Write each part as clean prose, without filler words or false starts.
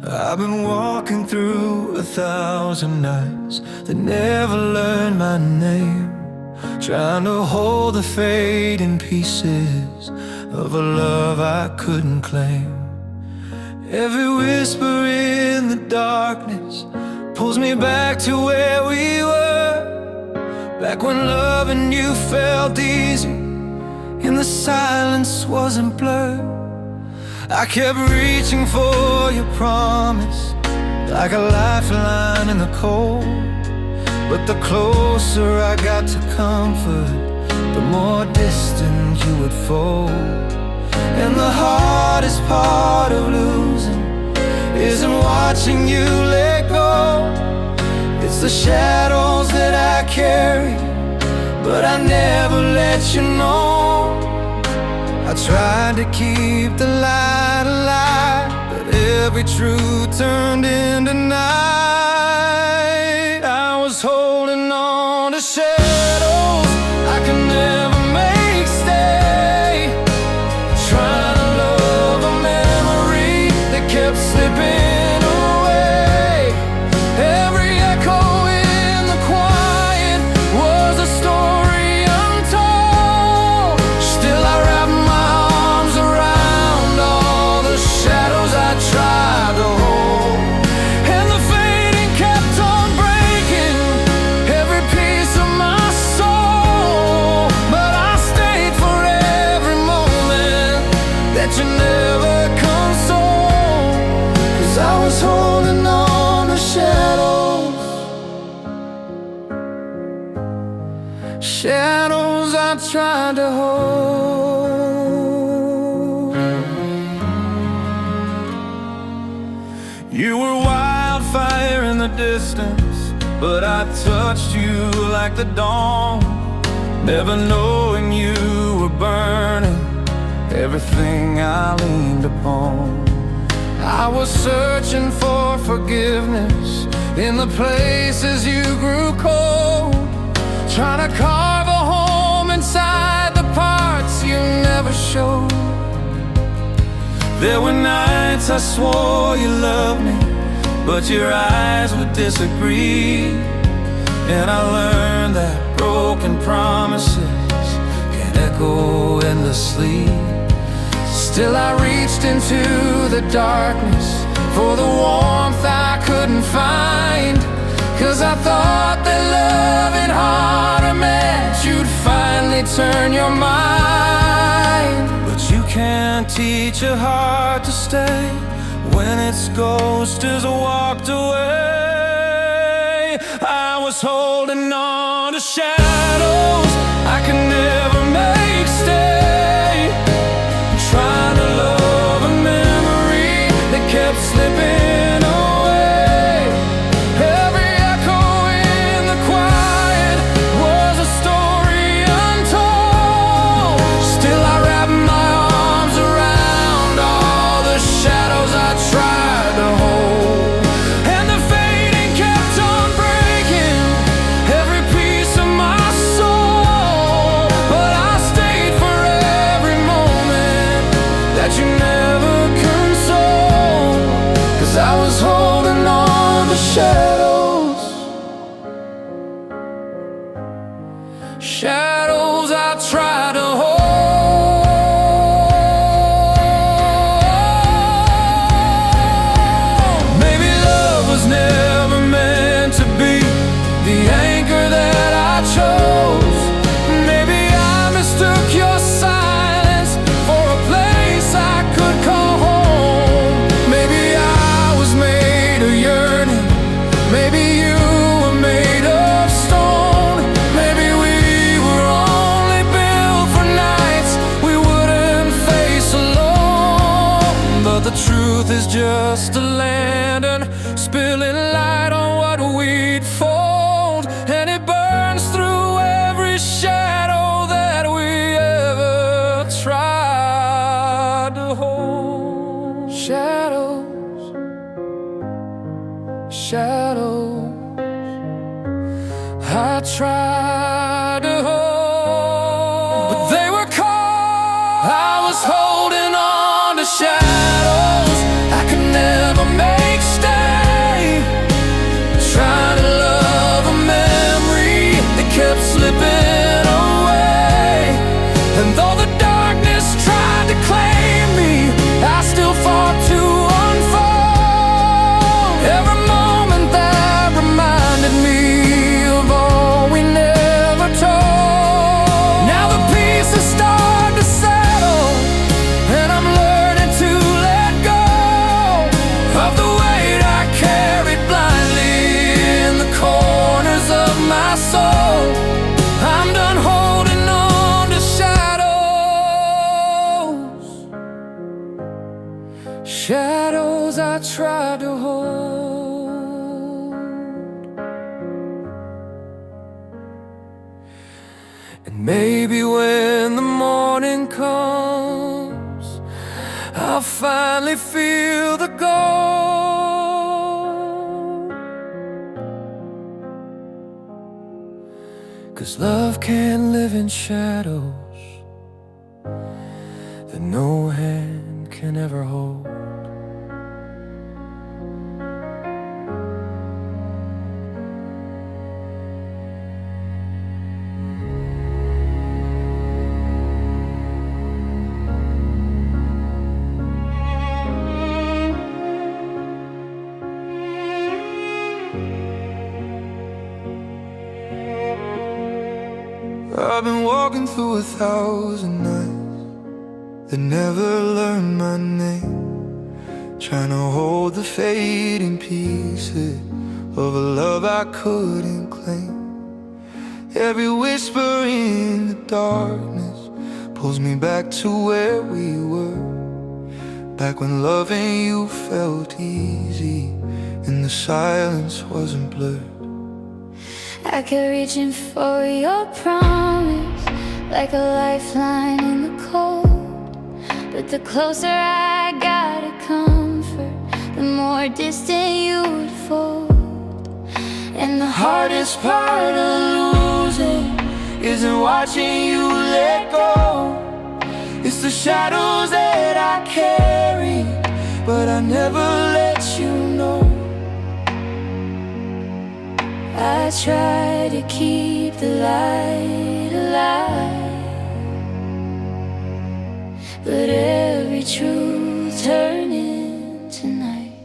I've been walking through 1,000 nights that never learned my name, trying to hold the fading pieces of a love I couldn't claim. Every whisper in the darkness pulls me back to where we were, back when loving you felt easy and the silence wasn't blurred. I kept reaching for your promise, like a lifeline in the cold. But the closer I got to comfort, the more distant you would fold. And the hardest part of losing isn't watching you let go. It's the shadows that I carry, but I never let you know. I tried to keep the light alive, but every truth turned into night. I was holding on to shadows I could never make stay, trying to love a memory that kept slipping away. Every echo in the quiet was a story untold. Still I wrapped my arms around all the shadows I tried to hold, and the fading kept on breaking every piece of my soul. But I stayed for every moment that you never console, 'cause I was holding on to shadows, shadows I tried to hold. You were wildfire in the distance, but I touched you like the dawn, never knowing you were burning everything I leaned upon. I was searching for forgiveness in the places you grew cold, trying to carve a home inside the parts you never showed. There were nights I swore you loved me, but your eyes would disagree. And I learned that broken promises can echo endlessly. Still I reached into the darkness for the warmth I couldn't find, 'cause I thought that loving harder meant you'd finally turn your mind. But you can't teach a heart to stay when its ghost has walked away. I was holding on to shadows I could never make stay, trying to love a memory that kept slipping away. Every echo in the quiet was a story untold. Still I wrapped my arms around all the shadows I tried to hold, and the fading kept on breaking every piece of my soul. But I stayed for every moment that you never console, 'cause I was holding on to shadows, shadows I tried to hold. Maybe love was never meant to be the anchor that I chose. Maybe I mistook your silence for a place I could call home. Maybe I was made of yearning, maybe you were made of stone. Maybe we were only built for nights we wouldn't face alone. But the truth is just a lantern spilling light on what we'd fold, and it burns through every shadow that we ever tried to hold. Shadows, shadows I tried to hold, but they were cold. I was holding on to shadows I could never make shadows I tried to hold, and maybe when the morning comes, I'll finally feel the gold. 'Cause love can't live in shadows that no hand can ever hold. I've been walking through 1,000 nights that never learned my name, trying to hold the fading pieces of a love I couldn't claim. Every whisper in the darkness pulls me back to where we were, back when loving you felt easy and the silence wasn't blurred. I kept reaching for your promise, like a lifeline in the cold. But the closer I got to comfort, the more distant you would fold. And the hardest part of losing isn't watching you let go, it's the shadows that I carry, but I never let you know. I try to keep the light alive, but every truth turned into night.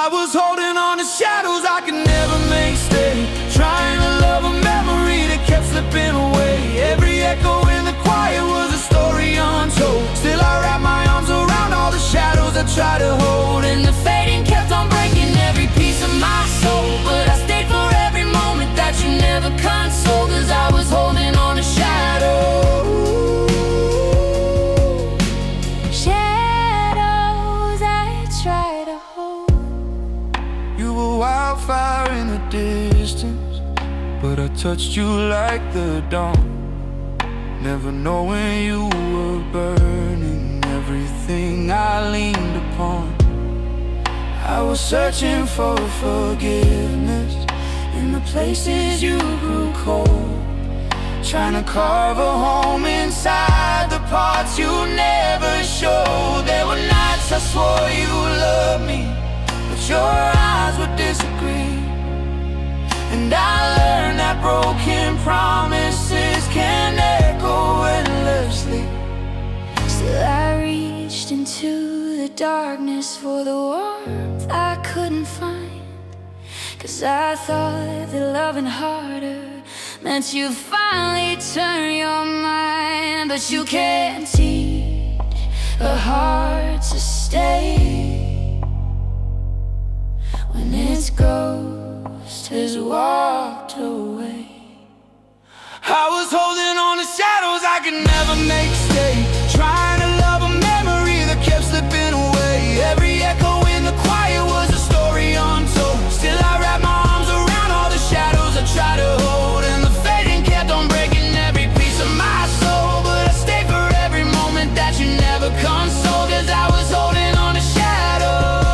I was holding on to shadows I could never make stay, trying to love a memory that kept slipping away. Every echo in the quiet was a story untold. Still I wrap my arms around all the shadows I try to hold, and the fading kept on breaking every piece of my soul. But I stayed for every moment that you never console, 'cause I was holding on to shadows. Shadows I try to hold. You were wildfire in the distance, but I touched you like the dawn, never knowing you were burning everything I leaned upon. I was searching for forgiveness in the places you grew cold, trying to carve a home inside the parts you never showed. There were nights I swore you loved me, but your eyes would disagree. And I learned that broken promises can echo endlessly. Still I reached into the darkness for the warmth I couldn't find, 'cause I thought that loving harder meant you'd finally turn your mind. But you can't teach a heart to stay when its ghost has walked away. I was holding on to shadows I could never make stay, trying to love a memory that kept slipping away. Every echo in the quiet was a story untold. Still I wrap my arms around all the shadows I try to hold, and the fading kept on breaking every piece of my soul. But I stayed for every moment that you never console, 'cause I was holding on to shadows.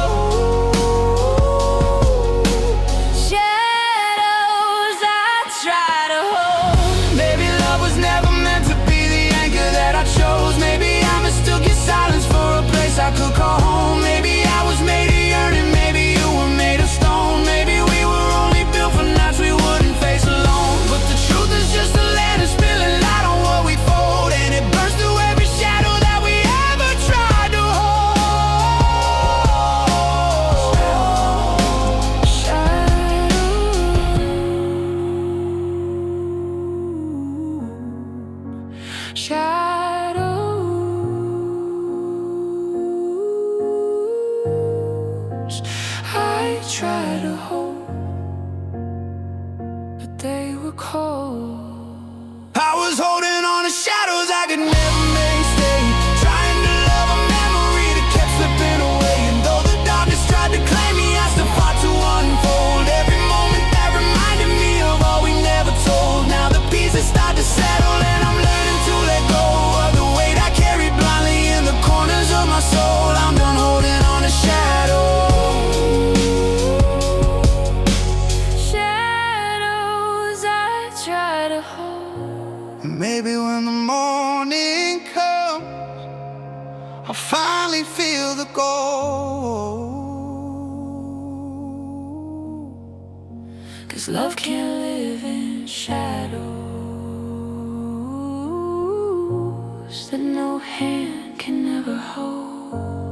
Shadows I try to hold. Maybe love was never meant to be the anchor that I chose. Maybe I mistook your silence for a place I could call home. Maybe I was made of yearning, maybe you were made of stone. Maybe we were only built for nights we wouldn't face alone. But the truth is just a lantern spilling light on what we fold, and it burns through every shadow that we ever tried to hold. Shadows I try to hold, but they were cold. I was holding on to shadows I could never make stay, trying to love a memory that kept slipping away. maybe when the morning comes, I'll finally feel the gold. 'Cause love can't live in shadows that no hand can ever hold.